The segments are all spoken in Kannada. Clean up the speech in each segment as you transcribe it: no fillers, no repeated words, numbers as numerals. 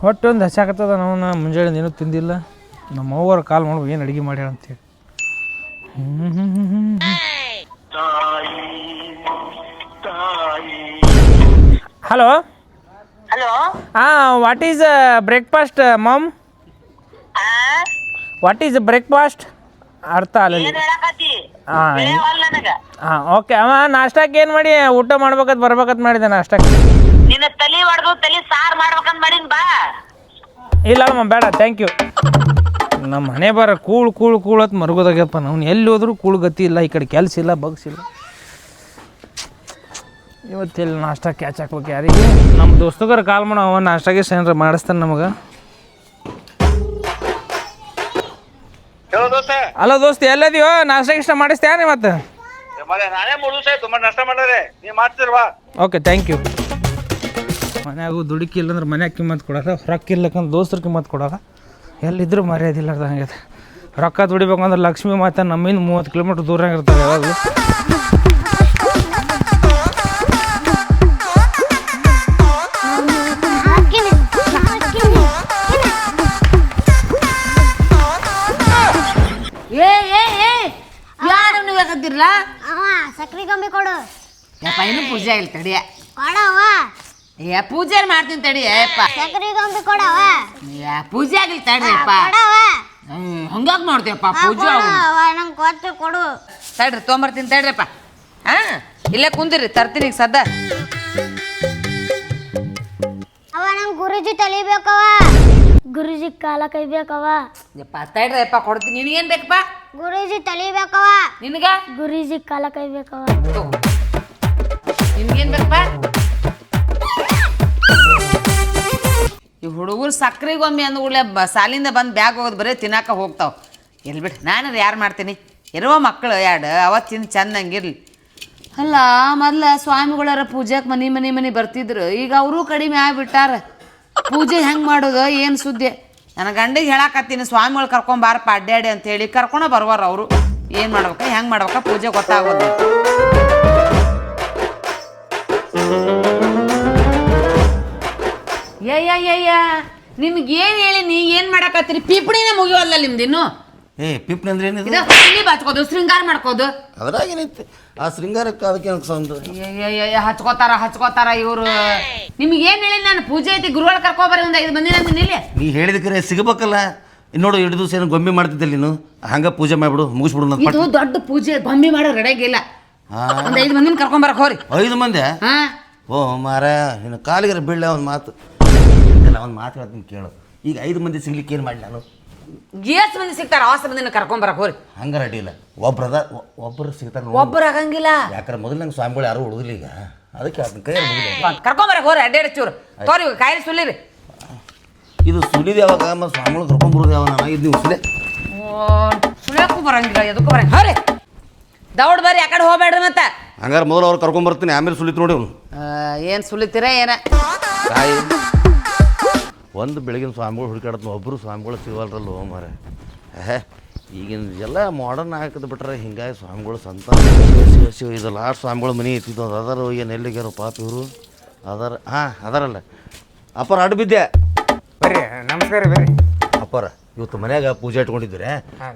ಹೊಟ್ಟೆ ಒಂದು ಹಚ್ಚಾಕತ್ತದ ನಾವು ಮುಂಜಾನೆ ಏನೂ ತಿಂದಿಲ್ಲ ನಮ್ಮ ಅವ್ವರ ಕಾಲ್ ಮಾಡ್ಬೇಕು ಏನು ಅಡುಗೆ ಮಾಡ್ಯಾಳ ಅಂತೇಳಿ hello hello what is breakfast mom what is breakfast ಅರ್ಥ ಅಲ್ಲ ಹಾಂ ಓಕೆ ಅವ ನಾಷ್ಟಕ್ಕೆ ಏನು ಮಾಡಿ ಊಟ ಮಾಡ್ಬೇಕಂತ ಬರ್ಬೇಕಂತ ಮಾಡಿದೆ ನಾಷ್ಟಕ್ಕೆ ನಿನ್ನ ತಲಿ ಹೊಡೆದು ತಲಿ ಸಾರು ಮಾಡ್ಬೇಕಂತ ಮಾಡಿನ್ ಬಾ ಇಲ್ಲ ಅಮ್ಮ ಬೇಡ ಥ್ಯಾಂಕ್ ಯು ನಮ್ಮ ಮನೆ ಬರ ಕೂಳು ಅಂತ ಮರ್ಗೋದಾಗ್ಯಪ್ಪ ನಾವು ಎಲ್ಲಿ ಹೋದ್ರೂ ಕೂಳು ಗತಿ ಇಲ್ಲ ಈ ಕಡೆ ಕೆಲಸ ಇಲ್ಲ ಬಗ್ಸಿಲ್ಲ ಇವತ್ತೆಲ್ಲಿ ನಾಷ್ಟ ಕ್ಯಾಚ್ ಹಾಕ್ಬೇಕು ಯಾರಿಗೆ ನಮ್ಮ ದೋಸ್ತಗರ ಕಾಲ್ ಮಾಡೋ ಅವ ನಾಷ್ಟಾಗೆ ಏನಾರ ಮಾಡಿಸ್ತಾನೆ ನಮಗೆ ಅಲ್ಲ ದೋಸ್ತ ಎಲ್ಲದೀವೋ ನಾಷ್ಟ ಗಿಷ್ಟ ಮಾಡಿಸ್ತೇನೆ ಮತ್ತೆ ನಾನೇ 3 ದಿವಸ ಆಯ್ತು ನಾಷ್ಟ ಮಾಡಿದ್ರೆ ನೀವು ಮಾಡ್ತಿರ್ವಾ ಓಕೆ ಥ್ಯಾಂಕ್ ಯು ಮನ್ಯಾಗೂ ದುಡುಕಿ ಇಲ್ಲಂದ್ರೆ ಮನ್ಯಾಗ ಕಿಮ್ಮತ್ತು ಕೊಡೋಲ್ಲ ರೊಕ್ಕ ಇರ್ಲಕ್ಕಂದ್ರೆ ದೋಸ್ತರ ಕಿಮ್ಮತ್ತು ಕೊಡೋಲ್ಲ ಎಲ್ಲಿದ್ದರೂ ಮರ್ಯಾದಿಲ್ಲ ಹಂಗೆ ರೊಕ್ಕ ದುಡಿಬೇಕಂದ್ರೆ ಲಕ್ಷ್ಮೀ ಮಾತಾ ನಮ್ಮಿಂದ 30 ಕಿಲೋಮೀಟ್ರ್ ದೂರ ಇರ್ತಾರೆ ಯಾವಾಗಲೂ ಯಾರು ನೀವು ಯಾಕಂತಿರ್ಲ ಸಕ್ರಿ ಗೊಂಬೆ ಕೊಡು ಯಪ್ಪ ಇನ್ನು ಪೂಜೆ ಇಲ್ಲ ತಡಿಯ ಕೊಡವ ಪೂಜೆ ಮಾಡ್ತೀನಿ ತಡಿ ಯಪ್ಪ ಸಕ್ರಿ ಗೊಂಬೆ ಕೊಡವ ಪೂಜೆ ಆಗಿಲ್ಲ ತಡ್ರಿಯಪ್ಪ ಕೊಡವ ಹಂಗಾಗಿ ಮಾಡ್ತೀಯಪ್ಪ ಪೂಜೆ ನಂಗೆ ಕೊಟ್ಟು ಕೊಡು ತಡ್ರಿ ತೊಗೊಂಬರ್ತೀನಿ ತಡ್ರಿಯಪ್ಪ ಇಲ್ಲೇ ಕುಂದಿರಿ ತರ್ತೀನಿ ಈಗ ಸದ್ದ ಅವ ನಂಗೆ ಗುರುಜಿ ತಲಿಬೇಕವ ಗುರುಜಿ ಕಾಲ ಕೈಬೇಕವ ಯಪ್ಪ ತಡ್ರಿಯಪ್ಪ ಕೊಡ್ತೀನಿ ನಿನಗೇನು ಬೇಕಪ್ಪ ಗುರುಜಿ ತಲಿಬೇಕವ ನಿನಗ ಗುರುಜಿ ಕಾಲ ಕೈಬೇಕವ ನಿನ್ಗೇನು ಬೇಕಪ್ಪ ಈ ಹುಡುಗರು ಸಕ್ರೆ ಗೊಂಬೆ ಅಂದ್ಗೂಡ್ಲೆ ಸಾಲಿಂದ ಬಂದು ಬ್ಯಾಗ್ ಹೋಗೋದು ಬರೀ ತಿನ್ನಾಕ ಹೋಗ್ತಾವೆ ಎಲ್ಲಿ ಬಿಟ್ಟು ನಾನು ಯಾರು ಮಾಡ್ತೀನಿ ಇರುವ ಮಕ್ಕಳು ಅವತ್ತಿನ ಚಂದಂಗಿರ್ಲಿ ಅಲ್ಲ ಮೊದ್ಲು ಸ್ವಾಮಿಗಳರ ಪೂಜೆಗೆ ಮನೆ ಬರ್ತಿದ್ರು ಈಗ ಅವರು ಕಡಿಮೆ ಆಗ್ಬಿಟ್ಟಾರ ಪೂಜೆ ಹೆಂಗೆ ಮಾಡೋದು ಏನು ಸುದ್ದಿ ನನ್ನ ಗಂಡಿಗೆ ಹೇಳಾಕತ್ತೀನಿ ಸ್ವಾಮಿಗಳು ಕರ್ಕೊಂಬಾರಪ್ಪ ಅಡ್ಡಾಡಿ ಅಂತೇಳಿ ಕರ್ಕೊಂಡ ಬರ್ವಾರ ಅವರು ಏನು ಮಾಡ್ಬೇಕ ಹೆಂಗೆ ಮಾಡ್ಬೇಕ ಪೂಜೆ ಗೊತ್ತಾಗೋದು ಅಯ್ಯ ನಿಮ್ಗೆ ಏನು ಹೇಳಿ ನೀ ಏನು ಮಾಡಾಕತ್ತೀರಿ ಪಿಪಣಿನೇ ಮುಗಿವಲ್ಲ ನಿಮ್ದಿನ್ನು ಪಿಪ್ನಿ ಅಂದ್ರೆ ಏನಿದೆ ಇಲ್ಲಿ ಬಾಚ್ಕೋದು ಶೃಂಗಾರ ಮಾಡ್ಕೋದು ಅದ್ರಾಗ ಏನೈತಿ ಆ ಶೃಂಗಾರಕ್ಕೆ ಅದಕ್ಕೆ ಸಂದು ಹಚ್ಕೋತಾರ ಇವರು ನಿಮ್ಗೆ ಏನು ಹೇಳಿ ನಾನು ಪೂಜೆ ಐತಿ ಗುರುವಾರ ಕರ್ಕೊಬರಿ ಒಂದು 5 ಮಂದಿ ನಂದು ನಿಲ್ಲಿ ನೀ ಹೇಳಿದಕ್ಕೆ ಸಿಗಬೇಕಲ್ಲ ನೋಡು 2 ದಿವಸ ಏನು ಗೊಂಬೆ ಮಾಡ್ತಿದ್ದಲ್ಲಿ ನೀನು ಹಂಗ ಪೂಜೆ ಮಾಡ್ಬಿಡು ಮುಗಿಸ್ಬಿಡು ಇದು ದೊಡ್ಡ ಪೂಜೆ ಗೊಂಬೆ ಮಾಡೋ ರೆಡಿಯಾಗಿಲ್ಲ ಒಂದು 5 ಮಂದಿನ ಕರ್ಕೊಂಬರಕ್ ಹೋರಿ 5 ಮಂದಿ ಓ ಮಾರ ನಿನ್ನ ಕಾಲಿಗರ ಬೀಳ ಒಂದು ಮಾತು ಇಲ್ಲ ಒಂದು ಮಾತು ಹೇಳ್ತೀನಿ ಕೇಳು ಈಗ 5 ಮಂದಿ ಸಿಗ್ಲಿಕ್ಕೆ ಏನು ಮಾಡಿ ನಾನು ಎಷ್ಟು ಮಂದಿ ಸಿಗ್ತಾರ 10 ಮಂದಿನ ಕರ್ಕೊಂಬರಕ್ ಹೋರಿ ಹಂಗ ರೆಡಿ ಇಲ್ಲ ಒಬ್ಬರು ಸಿಗ್ತಾರೆ ಒಬ್ಬರು ಆಗಂಗಿಲ್ಲ ಯಾಕಂದ್ರೆ ಮೊದಲು ನಂಗೆ ಸ್ವಾಮಿಗಳು ಯಾರು ಹುಡುಗಿಲ್ಲ ಈಗ ಅದಕ್ಕೆ ಕೈ ಮುಗಿದ ಕರ್ಕೊಂಬರಕ್ ಹೋರಿ ಅಡ್ಡಾಡಿ ಚೂರು ತೋರಿ ಕಾಯಿಲೆ ಸುಲಿರಿ ಇದು ಸುಲಿದ ಯಾವಾಗ ಮತ್ತು ಸ್ವಾಮಿಗಳು ಕರ್ಕೊಂಬರೋದು ಯಾವಾಗ ನಾನು ಇದು ನೀವು ಸುಲೆ ಸುಳಿಯಕ್ಕೂ ಬರಂಗಿಲ್ಲ ಎದಕ್ಕೂ ಬರಂಗ ಹೋರಿ ದೌಡ್ ಬರ್ರಿ ಆ ಕಡೆ ಹೋಗ್ಬೇಡ್ರಿ ಮತ್ತೆ ಹಂಗಾರೆ ಮೊದಲು ಅವ್ರು ಕರ್ಕೊಂಬರ್ತೀನಿ ಆಮೇಲೆ ಸುಲಿತು ನೋಡಿ ಅವನು ಏನು ಸುಲಿತೀರ ಏನ ತಾಯಿ ಒಂದು ಬೆಳಗಿನ ಸ್ವಾಮಿಗಳು ಹುಡುಕಾಡತ್ನ ಒಬ್ಬರು ಸ್ವಾಮಿಗಳು ಸಿಗಲ್ರಲ್ಲ ಮಾರ ಈಗಿನ ಎಲ್ಲ ಮಾಡರ್ನ್ ಹಾಕಿದ್ ಬಿಟ್ರೆ ಹಿಂಗಾಗಿ ಸ್ವಾಮಿಗಳು ಸಂತ ಶಿವ ಇದು ಲಾಸ್ಟ್ ಸ್ವಾಮಿಗಳು ಮನೆ ಇತ್ತಿದ್ದು ಅದರ ಏನು ಎಲ್ಲಿಗ್ಯಾರೋ ಪಾಪ ಇವರು ಅದರಲ್ಲ ಅಪ್ಪರ ಅಡ್ಡು ಬಿದ್ದೆ ಬರ್ರಿ ನಮಸ್ಕಾರ ಬರ್ರಿ ಅಪ್ಪರ ಇವತ್ತು ಮನ್ಯಾಗ ಪೂಜೆ ಇಟ್ಕೊಂಡಿದ್ರೆ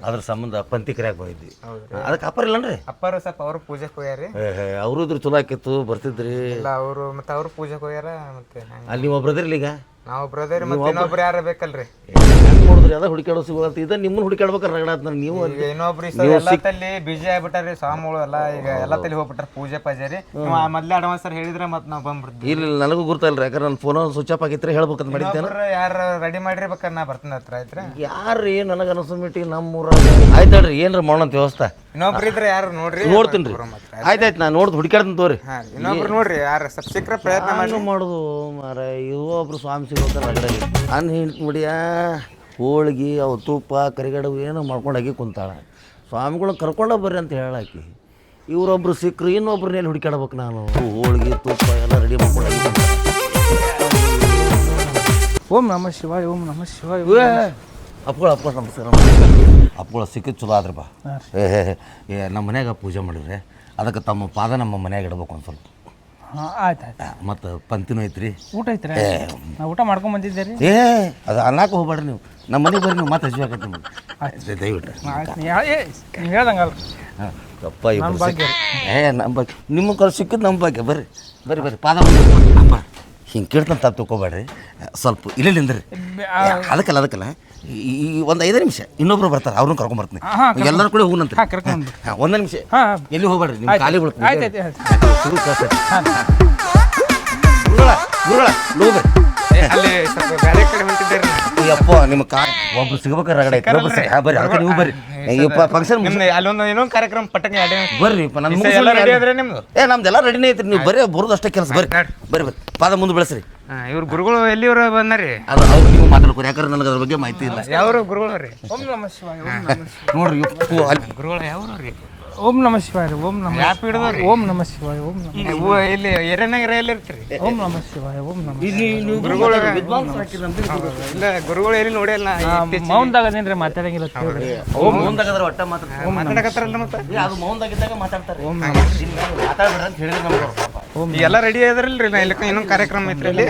ಅದ್ರ ಸಂಬಂಧ ಪಂತಿ ಕರಿಯಾಗಿ ಬಂದಿದ್ವಿ ಅದಕ್ಕೆ ಅಪ್ಪರ ಇಲ್ಲನ್ರಿ ಅಪ್ಪಾರು ಸ್ವಲ್ಪ ಅವರು ಪೂಜೆಗೆ ಹೋಗ್ಯಾರಿ ಅವರು ಇದ್ರ ಚಲೋ ಆಕಿತ್ತು ಬರ್ತಿದ್ರಿ ಇಲ್ಲ ಅವರು ಮತ್ತೆ ಅವ್ರು ಪೂಜೆಗೆ ಹೋಗ್ಯಾರ ಮತ್ತೆ ಅಲ್ಲಿ ನೀವು ಒಬ್ರು ಅದ್ರಿಲ್ಲ ಈಗ ನಾವು ಬ್ರದರ್ ಮತ್ತೆ ಇನ್ನೊಬ್ರು ಯಾರು ಬೇಕಲ್ರಿ ನೋಡಿದ್ರಿ ಅದ ಹುಡುಕಾಡೋ ಸಿಗೋಲ್ತ ಇದ ನಿಮ್ಮನ್ನ ಹುಡುಕಾಡ್ಬೇಕಾರೆ ರಗಡಾತ್ ನೀವು ಇನ್ನೊಬ್ರು ಎಲ್ಲ ತಲ್ಲಿ ಬಿಜಿ ಆಗ್ಬಿಟ್ಟಾರಿ ಸ್ವಾಮಿಗಳು ಎಲ್ಲ ಈಗ ಎಲ್ಲ ತಲೆ ಹೋಗ್ಬಿಟ್ಟಾರ ಪೂಜೆ ಪಜಾರಿ ನೀವು ಮೊದ್ಲೇ ಅಡ್ವಾನ್ಸ್ ಸರ್ ಹೇಳಿದ್ರೆ ಮತ್ತೆ ನಾವು ಬಂದ್ಬಿಡ್ತೀವಿ ಇಲ್ಲ ನನಗೂ ಗುರ್ತಾಯಿಲ್ಲ ಯಾಕಂದ್ರೆ ನನ್ನ ಫೋನ್ ಸ್ವಿಚ್ ಆಫ್ ಆಗಿದ್ರೆ ಹೇಳ್ಬೇಕಂತ ಮಾಡಿದ್ದೇನೆ ಯಾರು ರೆಡಿ ಮಾಡ್ರಿ ಬೇಕಾರೆ ನಾ ಬರ್ತೀನಿ ಹತ್ರ ಆಯ್ತ್ರಿ ಯಾರು ನನಗೆ ಅನಿಸೋ ಮೀಟಿಂಗ್ ನಮ್ಮೂರ ಆಯ್ತಾಳ್ರಿ ಏನ್ರ ಮಾಡೋಣ ವ್ಯವಸ್ಥೆ ಇನ್ನೊಬ್ರು ಇದ್ರೆ ಯಾರು ನೋಡ್ರಿ ನೋಡ್ತೀನಿ ರೀ ಆಯ್ತಾಯ್ತು ನಾ ನೋಡ್ದು ಹುಡುಕಾಡ್ತೀನಿ ತೋರಿ ಇನ್ನೊಬ್ರು ನೋಡ್ರಿ ಯಾರು ಸ್ವಲ್ಪ ಸಿಕ್ಕರೆ ಪ್ರಯತ್ನ ಮಾಡಿ ಮಾಡೋದು ಮಾರ ಇವು ಒಬ್ರು ಸ್ವಾಮಿ ಸಿಗೋತಾರೆ ರಗಡೆ ಅನ್ನ ಹಿಂಡ್ತು ಮುಡಿಯ ಹೋಳ್ಗಿ ಅವು ತುಪ್ಪ ಕರಿಗಡವು ಏನೋ ಮಾಡ್ಕೊಂಡಾಗಿ ಕುಂತಾಳ ಸ್ವಾಮಿಗಳು ಕರ್ಕೊಂಡೋಗಿ ಬರ್ರಿ ಅಂತ ಹೇಳಾಕಿ ಇವರೊಬ್ರು ಸಿಕ್ಕರು ಇನ್ನೊಬ್ರು ನೇಲಿ ಹುಡುಕಾಡ್ಬೇಕು ನಾನು ಹೋಳ್ಗಿ ತುಪ್ಪ ಎಲ್ಲ ರೆಡಿ ಮಾಡ್ಕೊಂಡಾಗಿ ಓಂ ನಮಃ ಶಿವಾಯ ಓಂ ನಮಃ ಶಿವಾಯ ಅಪ್ಪ ನಮಸ್ಕಾರ ಅಪ್ಪಗಳು ಸಿಕ್ಕಿದ್ದು ಚಲೋ ಆದ್ರಪ್ಪ ನಮ್ಮ ಮನ್ಯಾಗ ಪೂಜೆ ಮಾಡಿದ್ರೆ ಅದಕ್ಕೆ ತಮ್ಮ ಪಾದ ನಮ್ಮ ಮನ್ಯಾಗ ಇಡ್ಬೇಕು ಒಂದು ಸ್ವಲ್ಪ ಹಾಂ ಆಯ್ತು ಆಯ್ತು. ಮತ್ತು ಪಂಕ್ತಿನೂ ಐತ್ರಿ. ಊಟ ಐತ್ರಿ? ನಾ ಊಟ ಮಾಡ್ಕೊಂಡ್ ಬಂದಿದ್ದೆ ರೀ. ಏ ಅದು ಅನ್ನಕ್ಕೆ ಹೋಗ್ಬೇಡ್ರಿ ನೀವು, ನಮ್ಮ ಮನೆಗೆ ಬರ್ರಿ, ನೀವು ಮತ್ತೆ ಹಚ್ಬೇಕಾಯ್ತು ನಿಮ್ಗೆ ದಯವಿಟ್ಟು. ನೀವು ಹೇಳ್ದಂಗಲ್ಲ. ಹಾಂ ತಪ್ಪ ನಮ್ಮ ಭಾಗ್ಯ. ನಮ್ಮ ಭಾಗ್ಯ ನಿಮಗೆ ಕಲ್ ಸಿಕ್ಕಿದ್ದು ನಮ್ಮ ಭಾಗ್ಯ. ಬರ್ರಿ ಬರ್ರಿ ಬರ್ರಿ ಪಾದ ಅಪ್ಪ ಹಿಂಗೆ ಕೇಳ್ತಾನೆ ತಪ್ಪು ತಿಳ್ಕೊಬೇಡ್ರಿ. ಸ್ವಲ್ಪ ಇಲ್ಲೇ ನಿಂದ್ರಿ. ಅದಕ್ಕಲ್ಲ ಈ ಒಂದು 5 ನಿಮಿಷ ಇನ್ನೊಬ್ರು ಬರ್ತಾರೆ, ಅವ್ರನ್ನ ಕರ್ಕೊಂಬರ್ತೀನಿ. ಎಲ್ಲರೂ ಕೂಡ ಹೂನಂತ. ಕರ್ಕೊಂಡು ಒಂದು ನಿಮಿಷ ಎಲ್ಲಿ ಹೋಗ್ಬೇಡ್ರಿ, ನಿಮ್ಮ ಖಾಲಿ ಬೀಳ್ತೀನಿ. ಆಯ್ತು ಗುರುಗಳ ನೋಡ್ರಿ ಅಲ್ಲಿ ಸ್ವಲ್ಪ ಬೇರೆ ಕಡೆ ಹೊಂಟಿದ್ದಾರೆ. ಅಪ್ಪ ನಿಮ್ಮ ಕಾರ್ ಒಬ್ರು ಸಿಗ್ಬೇಕಾರೆ ರಗಡೆ ಐತೆ. ಬರ್ರಿ ಅದಕ್ಕೆ ನೀವು ಬರ್ರಿ. ಫಂಕ್ಷನ್ ಅಲ್ಲೊಂದು ಏನೋ ಕಾರ್ಯಕ್ರಮ ಪಟ್ಟಕ್ಕೆ ಬರ್ರಿ. ನಿಮ್ದು ನಮ್ದೆಲ್ಲ ರೆಡಿನೇ ಐತ್ರಿ. ನೀವು ಬರೀ ಬರೋದಷ್ಟೇ ಕೆಲಸ. ಬರ್ರಿ ಬರ್ರಿ ಬರ್ರಿ ಪಾದ ಮುಂದೆ ಬೆಳೆಸ್ರಿ. ಇವ್ರ ಗುರುಗಳು ಎಲ್ಲಿಯವರು ಬಂದಾರಿ? ಅದು ಅವ್ರು ನೀವು ಮಾತಾಡ್ಕೊರಿ, ಯಾಕಂದ್ರೆ ನನಗೆ ಅದ್ರ ಬಗ್ಗೆ ಮಾಹಿತಿ ಇಲ್ಲ. ಯಾವ್ರು ಗುರುಗಳು ರೀ? ಓಂ ನಮಃ ಶಿವಾಯ. ನೋಡ್ರಿ ಗುರುಗಳು ಯಾವ್ರು ರೀ? ಓಂ ನಮಃ ಶಿವಾಯ. ಓಂ ನಮಃ ಯಾಪ್ ಹಿಡಿದವ್ರಿ? ಓಂ ನಮಃ ಶಿವಾಯ. ಓಂ ನಮಃ ಇಲ್ಲಿ ಏರನಗರ ಎಲ್ಲಿ ಇರ್ತೀರಿ? ಓಂ ನಮಃ ಶಿವಾಯ. ಓಂ ನಮಃ ಗುರುಗಳು ಇಲ್ಲ, ಗುರುಗಳು ಎಲ್ಲಿ ನೋಡಿಲ್ಲ. ಮೌನದಾಗ ಅದೇನ್ರಿ ಮಾತಾಡಂಗಿಲ್ಲ. ಮೌನದಾಗದ್ರ ಒಟ್ಟ ಮಾತಾಡಕತ್ತಾರಲ್ಲ ಮತ್ತೆ ಅದು ಮೌನದಾಗಿದ್ದಾಗ ಮಾತಾಡ್ತಾರೆ. ಮಾತಾಡ್ಬೇಡ ಅಂತ ಹೇಳಿದ್ರೆ ನಮ್ಗೆ ಎಲ್ಲ ರೆಡಿ ಅದ್ರಲ್ರಿ. ನಾ ಇಲ್ಲಿ ಇನ್ನೊಂದು ಕಾರ್ಯಕ್ರಮ ಐತ್ರಿ ಅಲ್ಲಿ.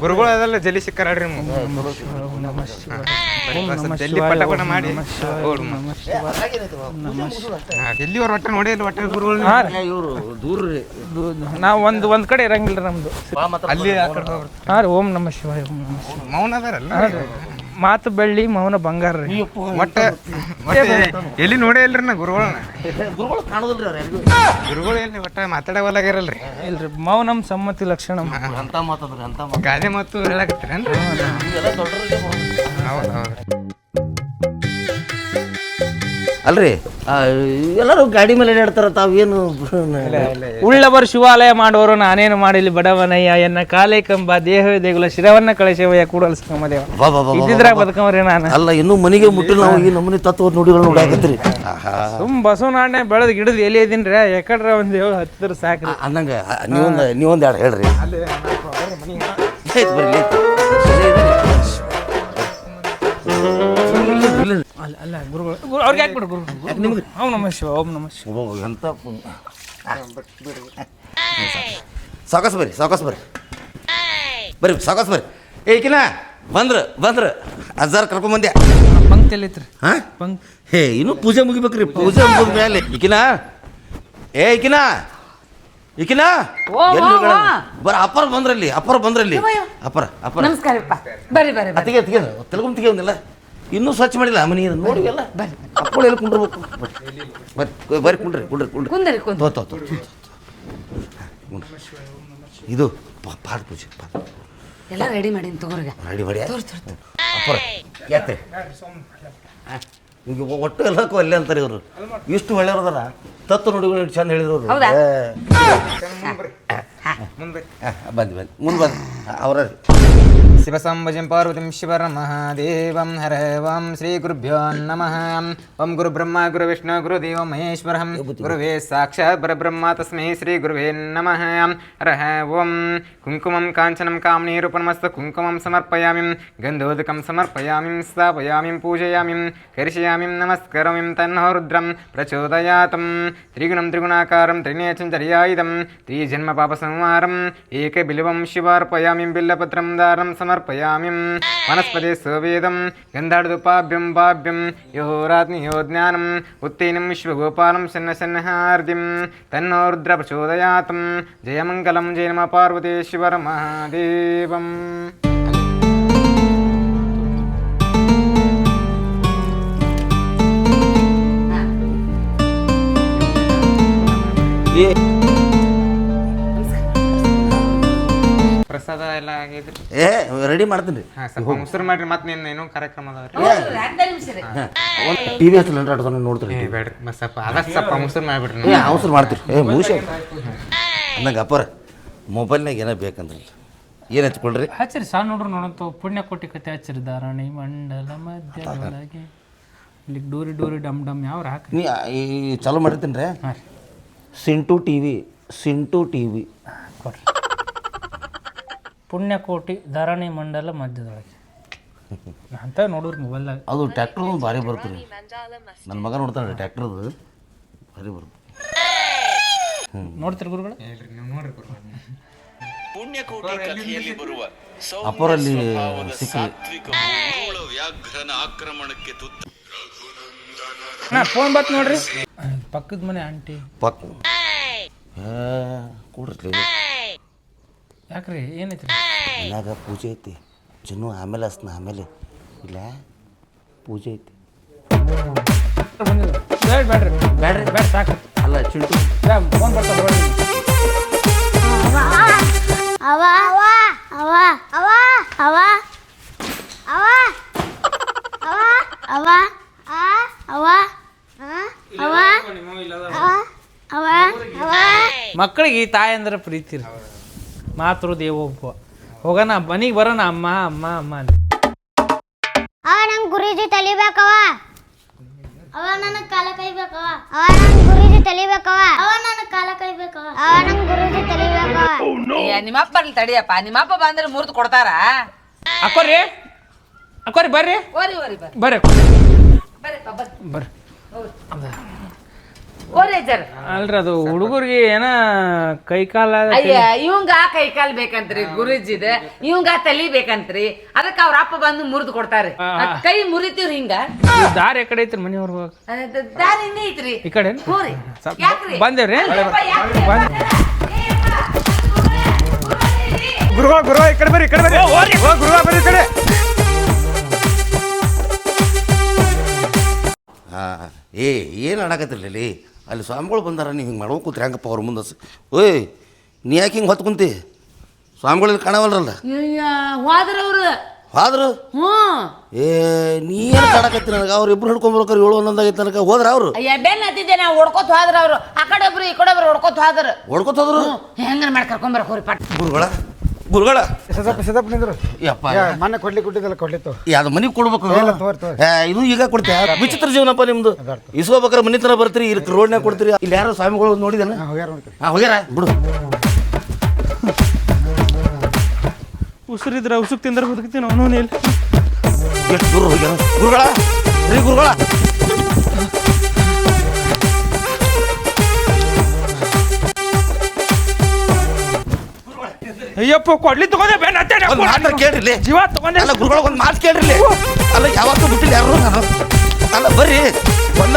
ಗುರುಗಳು ಅದಲ್ಲ ಜಲ್ಲಿ ಸಿಕ್ಕಾರ್ರಿ. ಜಲ್ಲಿ ಪಟ ಪಟ ಮಾಡಿ ಎಲ್ಲಿ ಅವ್ರ ಒಟ್ಟೆ ನೋಡಿ ಒಟ್ಟೆ ಗುರುಗಳು ಇವರು ದೂರ ರೀ. ನಾವು ಒಂದ್ ಕಡೆ ಇರಂಗಿಲ್ರಿ ನಮ್ದು ಅಲ್ಲಿ. ಹಾಂ ರೀ. ಓಂ ನಮಃ ಶಿವಾಯ. ಓಂ ನಮಃ ಶಿವಾಯ. ಮೌನ ಅದಾರಲ್ಲ, ಮಾತು ಬೆಳ್ಳಿ ಮೌನ ಬಂಗಾರ ರೀ. ಒಟ್ಟೆ ಎಲ್ಲಿ ನೋಡೇ ಇಲ್ರಿ ನಾ ಗುರುಗಳನ್ನ. ಗುರುಗಳು ಕಾಣೋದಿಲ್ರಿ ಅವ್ರು. ಗುರುಗಳು ಎಲ್ಲಿ ಒಟ್ಟ ಮಾತಾಡವಲ್ಲಾಗಿರಲ್ರಿ. ಇಲ್ರಿ ಮೌನಂ ಸಮ್ಮತಿ ಲಕ್ಷಣ ಅಂತ ಮಾತಾಡ್ರಿ. ಅಂತ ಗಾದೆ ಮಾತು ಹೇಳಕತ್ತೀರೇನ್ರಿ? ಹೌದು ಹೌದು. ಅಲ್ರಿ ಎಲ್ಲರೂ ಗಾಡಿ ಮೇಲೆ ಹೇಳ್ತಾರ, ತಾವೇನು ಉಳ್ಳವರು ಶಿವಾಲಯ ಮಾಡುವರು ನಾನೇನು ಮಾಡಿಲಿ ಬಡವನಯ್ಯ ಎನ್ನ ಕಾಲೇ ಕಂಬ ದೇಹವೇ ದೇಗುಲ ಶಿರವನ್ನ ಕಳಶವಯ್ಯ ಕೂಡಲ ಸಂಗಮದೇವ. ಇದ್ದಿದ್ರಾಗ ಬದುಕವ್ರಿ ನಾನು. ಅಲ್ಲ ಇನ್ನೂ ಮನೆಗೆ ಮುಟ್ಟಿಲ್ಲ ನಾವು ಈ ನಮ್ಮನೆ ತತ್ವ ನುಡಿಗಳು ನೋಡಾಕತ್ರಿ. ಬಸವನಾಣೆ ಬೆಳೆದ್ ಗಿಡದ ಎಲ್ಲಿ ಇದೀನ್ರಿ, ಯಾಕಡ್ರ ಒಂದ್ ಹತ್ತಿರ ಸಾಕ್ರಿ ಅಂದಂಗ ನೀವೊಂದು ಎರಡು ಹೇಳ್ರಿ. ಬರ್ಲಿ ಅಲ್ಲ ಗುರುಗಳು ಅವ್ರಿಗೆ ಯಾಕೆ ಬಿಡು ಗುರು ನಿಮ್ಗೆ. ಓಂ ನಮಃ ಶಿವ. ಓಂ ನಮಃ ಶಿವ. ಎಂತ ಸಾವಕಾಶ ಬರ್ರಿ, ಸಾವಕಾಶ ಬರ್ರಿ, ಬರ್ರಿ ಸಾವಕಾಶ ಬರ್ರಿ. ಏಕಿನ ಬಂದ್ರ ಅಜ್ಜಾರ್ ಕರ್ಕೊಂಬಂದ್ಯಾ. ಪಂಕ್ತಿ ಎಲ್ಲೈತ್ರಿ? ಹಾಂ ಪಂಕ್ ಹೇ ಇನ್ನೂ ಪೂಜೆ ಮುಗಿಬೇಕ್ರಿ. ಪೂಜೆ ಮುಗಿದ ಮೇಲೆ ಈಕಿನ ಬರ ಅಪ್ಪರ ಬಂದ್ರಲ್ಲಿ ಅಪ್ಪರ ನಮಸ್ಕಾರಪ್ಪ. ಬರ್ರಿ ಬರ್ರಿ ಅತಿಗೆ ತೆಲುಗು ಒಂದಿಲ್ಲ ಇನ್ನೂ ಸ್ವಚ್ಛ ಮಾಡಿಲ್ಲ ಮನೆ ನೋಡಿ ಎಲ್ಲ. ಅಪ್ಪಳು ಎಲ್ಲಿ ಕುಂಡ್ರಬೇಕು? ಬರ್ರಿ ಕುಂಡ್ರಿ ಕುಂದ್ರಿ ಇದು ಪಾದ ಪೂಜೆ ಎಲ್ಲ ರೆಡಿ ಮಾಡೀನಿ ತಗೋರ್ಗ. ರೆಡಿ ಮಾಡಿ ಅಪ್ಪರ ಯಾಕೆ ಈಗ ಒಟ್ಟು ಎಲ್ಲಕ್ಕೂ ಅಲ್ಲೇ ಅಂತಾರೆ ಇವರು. ಇಷ್ಟು ಒಳ್ಳೆಯವ್ರದಾರ ತತ್ವ ನುಡಿಗಳು ಚಂದ ಹೇಳಿದ್ರು. ಬಂದು ಮುಂದೆ ಬಂದು ಅವರ ಶಿವಸಂಭಜಂ ಪಾರ್ವತಿಂ ಶಿವರಮಹಾದೇವಂ ಹರ ಓಂ ಶ್ರೀ ಗುರುಭ್ಯೋ ನಮಃ. ಓಂ ಗುರು ಬ್ರಹ್ಮ ಗುರು ವಿಷ್ಣು ಗುರುದೇವ ಮಹೇಶ್ವರಂ ಗುರುವೇ ಸಾಕ್ಷಾತ್ ಪರಬ್ರಹ್ಮ ತಸ್ಮೈ ಶ್ರೀ ಗುರುವೇ ನಮಃ. ಹರಃ ಓಂ ಕುಂಕುಮಂ ಕಾಂಚನಂ ಕಾಮನೀರೂಪಣಮಸ್ತು ಕುಂಕುಮಂ ಸಮರ್ಪಯಾಮಿ ಗಂಧೋದಕಂ ಸಮರ್ಪಯಾಮಿ ಸ್ಥಾಪಯಾಮಿ ಪೂಜಯಾಮಿ ಕರಿಷ್ಯಾಮಿ ನಮಸ್ಕರಾಮಿ ತನ್ನೋ ರುದ್ರಂ ಪ್ರಚೋದಯಾತಂ. ತ್ರಿಗುಣಂ ತ್ರಿಗುಣಾಕಾರಂ ತ್ರಿನೇಚಂಚರ್ಯಾಯುಧಂ ತ್ರಿಜನ್ಮ ಪಾಪ ಸಂಹಾರಂ ಏಕಬಿಲ್ವಂ ಶಿವಾರ್ಪಯಾಮಿ ಬಿಲ್ಲಪತ್ರಂ ದಾರಂ ಸಮರ್ಪಯಾಮಿ ವನಸ್ಪತಿ ಸುವೇದಂ ಗಂಧಾಡುಪಾಭ್ಯಂ ಪಾಭ್ಯಂ ಯೋರಾತ್ನಿಯೋ ಜ್ಞಾನಂ ಉತ್ತೇನಂ ವಿಶ್ವಗೋಪಾಲಂ ಶನ್ನಹಾರ್ದಿಂ ತನ್ನೋ ರುದ್ರ ಪ್ರಚೋದಯಾತಂ. ಜಯಮಂಗಲಂ ಜಯ ನಮಃ ಪಾರ್ವತೀಶ್ವರ ಮಹಾದೇವಂ. ಪ್ರಸಾದ ಎಲ್ಲ ಆಗೈತ್ರಿ? ರೆಡಿ ಮಾಡ್ತೀನಿ ರೀ. ಸ್ವಲ್ಪ ಮೊಸರು ಮಾಡ್ರಿ. ಮತ್ತೆ ಏನೋ ಕಾರ್ಯಕ್ರಮ ಅದಾವ್ರಿ. ಟಿವಿ ಹಚ್ಚಲ್ಲ ಆಡ್ತಾನೆ ನೋಡ್ತೀರಿ. ಬೇಡ್ರಿ ಸ್ವಲ್ಪ ಅದಕ್ಕೆ ಸ್ವಲ್ಪ ಮೊಸರು ಮಾಡ್ಬಿಡ್ರಿ. ಅವಸರ ಮಾಡ್ತೀರಿ. ಮುಗಿಸಿ ಅಂದಂಗೆ ಅಪ್ಪರ ಮೊಬೈಲ್ನಾಗ ಏನೋ ಬೇಕಂದ್ರಿ ಏನು ಹಚ್ಕೊಳ್ರಿ. ಹಚ್ಚಿರಿ ಸಣ್ಣ ನೋಡ್ರಿ ನೋಡಂತ ಪುಣ್ಯ ಕೋಟಿ ಕತೆ ಹಚ್ಚಿರಿ. ಧಾರಣಿ ಮಂಡಲ ಮಧ್ಯದೊಳಗೆ ಇಲ್ಲಿ ಡೂರಿ ಡೂರಿ ಡಮ್ ಡಮ್ ಯಾವ ಹಾಕಿ ನೀ ಈ ಚಾಲೂ ಮಾಡಿರ್ತೀನಿ ರೀ. ಹಾಂ ರೀ. ಸಿಂಟು ಟಿವಿ ಕೊಡ್ರಿ. ಪುಣ್ಯಕೋಟಿ ಧರಣಿ ಮಂಡಲ ಮಧ್ಯದೊಳಗೆ ಅಂತ ನೋಡ್ರಿ ಮೊಬೈಲ್ದಾಗ. ಅದು ಟ್ಯಾಕ್ಟ್ರ್ ಭಾರಿ ಬರುತ್ತೆ ರೀ. ನನ್ನ ಮಗ ನೋಡ್ತಾನೆ ಟ್ಯಾಕ್ಟ್ರದು ಭಾರಿ ಬರುತ್ತೆ. ನೋಡ್ತೀರಿ ಗುರುಗಳು? ಅಪ್ಪರಲ್ಲಿ ಸಿಕ್ಕಿ ಅಣ್ಣ ಫೋನ್ ಬತ್ ನೋಡ್ರಿ. ಪಕ್ಕದ ಮನೆ ಆಂಟಿ. ಪಕ್ ಕೂಡ್ರಿ ಯಾಕ್ರಿ ಏನೈತ್ರಿ? ಮನ್ಯಾಗ ಪೂಜೆ ಐತಿ ಜನ್ನು ಆಮೇಲೆ ಹಸ್ನ ಆಮೇಲೆ ಇಲ್ಲ ಪೂಜೆ ಐತಿ ಬೇಡ್ರಿ ಬ್ಯಾಡ್ರಿ ಬೇಡ ಸಾಕು. ಅಲ್ಲ ಚಿಂಟು ಫೋನ್ ಬರ್ತಾವ ಅವ ಅವ ಅವ ಅವ ಅವ ಅವ ಅವ ಅವ ಅವ ಅವ ಅವ ಅವ ಮಕ್ಕಳಿಗೆ ತಾಯಿ ಅಂದ್ರೆ ಪ್ರೀತಿ ರೀ. ಮಾತೃ ದೇವೋಭವ. ಹೋಗೋಣ ಮನೆಗೆ ಬರೋಣ ಅಮ್ಮ ಅಮ್ಮ ಅಮ್ಮ ಅಂತ. ಅವ ನಂಗೆ ಗುರೂಜಿ ತಲಿಬೇಕವ. ಅವ ನನಗೆ ಕಾಲ ಕೈಬೇಕವ. ಅವ ನಂಗೆ ಗುರೂಜಿ ತಲಿಬೇಕವ. ಅವ ನನಗೆ ಕಾಲ ಕೈಬೇಕವ. ಅವ ನಂಗೆ ಗುರೂಜಿ ತಲಿಬೇಕವ. ನಿಮ್ಮಪ್ಪ ಬರ್ಲಿ ತಡಿಯಪ್ಪ. ನಿಮ್ಮಪ್ಪ ಬಂದ್ರೆ ಮುರಿದು ಕೊಡ್ತಾರ. ಅಕ್ಕೋರಿ ಅಕ್ಕೋರಿ ಬರ್ರಿ ಓರಿ ಓರಿ ಬರ್ರಿ ಬರ್ರಿ ಬರ್ರಿಪ್ಪ ಬರ್ರಿ ಬರ್ರಿ. ಓರಿ ಅಜ್ಜಾರ. ಅಲ್ರಿ ಅದು ಹುಡುಗರಿಗೆ ಏನ ಕೈ ಕಾಲ ಅಯ್ಯ ಇವಂಗ ಕೈ ಕಾಲ್ ಬೇಕಂತ್ರಿ ಗುರುಜಿದ, ಇವಂಗ ತಲಿ ಬೇಕಂತ್ರಿ. ಅದಕ್ಕ ಅವ್ರ ಅಪ್ಪ ಬಂದು ಮುರಿದು ಕೊಡ್ತಾರೆ. ಕೈ ಮುರಿತೀವ್ರಿ ಹಿಂಗ. ದಾರಿ ಕಡೆ ಐತ್ರಿ ಮನೆಯವ್ರ ಹೋಗಕ್? ದಾರಿ ಇನ್ನೇ ಐತ್ರಿ ಈ ಕಡೆ ಹ್ಞೂ ರೀ. ಯಾಕ್ರಿ ಬಂದೇವ್ರಿ. ಗುರುಗಳ ಈ ಕಡೆ ಬರ್ರಿ, ಈ ಕಡೆ ಬರ್ರಿ. ಗುರುಗಳ ಬರ್ರಿ ಈ ಕಡೆ. ಹಾಂ ಏನು ಆಡಕತ್ತಿರಲಿ ಅಲ್ಲಿ ಸ್ವಾಮಿಗಳು ಬಂದಾರ ನೀವು ಹಿಂಗೆ ಮಾಡ್ಕೊಂಡು ಕೂತ್ರಿ ಹೆಂಗಪ್ಪ ಅವ್ರ ಮುಂದೆ ಓಯ್ ನೀ ಯಾಕೆ ಹಿಂಗೆ ಹೊತ್ತು ಕುಂತಿ ಸ್ವಾಮಿಗಳಲ್ಲಿ ಕಾಣವಲ್ರಲ್ಲ ಹೋದ್ರವ್ರು ಹೋದ್ರು ಹ್ಞೂ ನೀ ಏನು ಕಾಡಕತ್ತಿ ನನಗೆ ಅವ್ರು ಇಬ್ರು ಹಿಡ್ಕೊಂಬರ್ಬೇಕಾರೆ 7 11 ನನಗೆ ಹೋದ್ರ ಅವರು ಅಯ್ಯ ಬೆನ್ನ ಹತ್ತಿದ್ದೆ ನಾವು ಹೊಡ್ಕೊತ ಹೋದ್ರ ಅವ್ರು. ಆ ಕಡೆ ಒಬ್ರು ಈ ಕಡೆ ಒಬ್ರು ಹೊಡ್ಕೊತ ಹೋದ್ರ. ಹೊಡ್ಕೊತ ಹೋದ್ರು ಹೆಂಗಾರ ಮಾಡಿ ಕರ್ಕೊಂಬರಕ್ ಹೋರಿ ಪಟ್. ಗುರುಗಳ ಸದಪ್ಪ ನಿಂದ್ರು. ಯಪ್ಪ ಮೊನ್ನೆ ಕೊಡ್ಲಿಕ್ಕಿದ್ದಲ್ಲ ಕೊಡ್ಲಿತ್ತು. ಯಾವ್ದು ಮನೆಗೆ ಕೊಡ್ಬೇಕು ತೋರ್. ಇದು ಈಗ ಕೊಡ್ತೀಯ ವಿಚಿತ್ರ ಜೀವನಪ್ಪ ನಿಮ್ದು. ಇಸ್ಕೋಬೇಕಾರೆ ಮನೆ ಥರ ಬರ್ತೀರಿ ಇಲ್ಲಿ ರೋಡ್ನಾಗ ಕೊಡ್ತೀರಿ. ಇಲ್ಲಿ ಯಾರೋ ಸ್ವಾಮಿಗಳು ನೋಡಿದಾನ? ಹೋಗ್ಯಾರ ನೋಡ್ರಿ. ಹಾಂ ಹೋಗ್ಯಾರ ಬಿಡು. ಉಸಿರಿದ್ರೆ ಉಸುಕ್ ತಿಂದ್ರೆ ಬದುಕ್ತೀನಿ ಅವನು ಇಲ್ಲ. ಎಷ್ಟು ದೂರ ಹೋಗ್ಯಾರ ಗುರುಗಳ ರೀ ಗುರುಗಳ. ಅಯ್ಯಪ್ಪ ಕೊಡ್ಲಿ ತಗೊಂಡೆ ಬೆನ್ನ ಹತ್ತೆ ಒಂದು ಮಾತ್ರ ಕೇಳ್ರಿ ಜೀವ ತಗೊಂಡೆ. ಅಲ್ಲ ಗುರುಗಳ ಒಂದು ಮಾತು ಕೇಳ್ರಿ. ಅಲ್ಲ ಯಾವತ್ತೂ ಬಿಟ್ಟಿಲ್ಲ ಯಾರು ನಾನು. ಅಲ್ಲ ಬರ್ರಿ ಒಂದ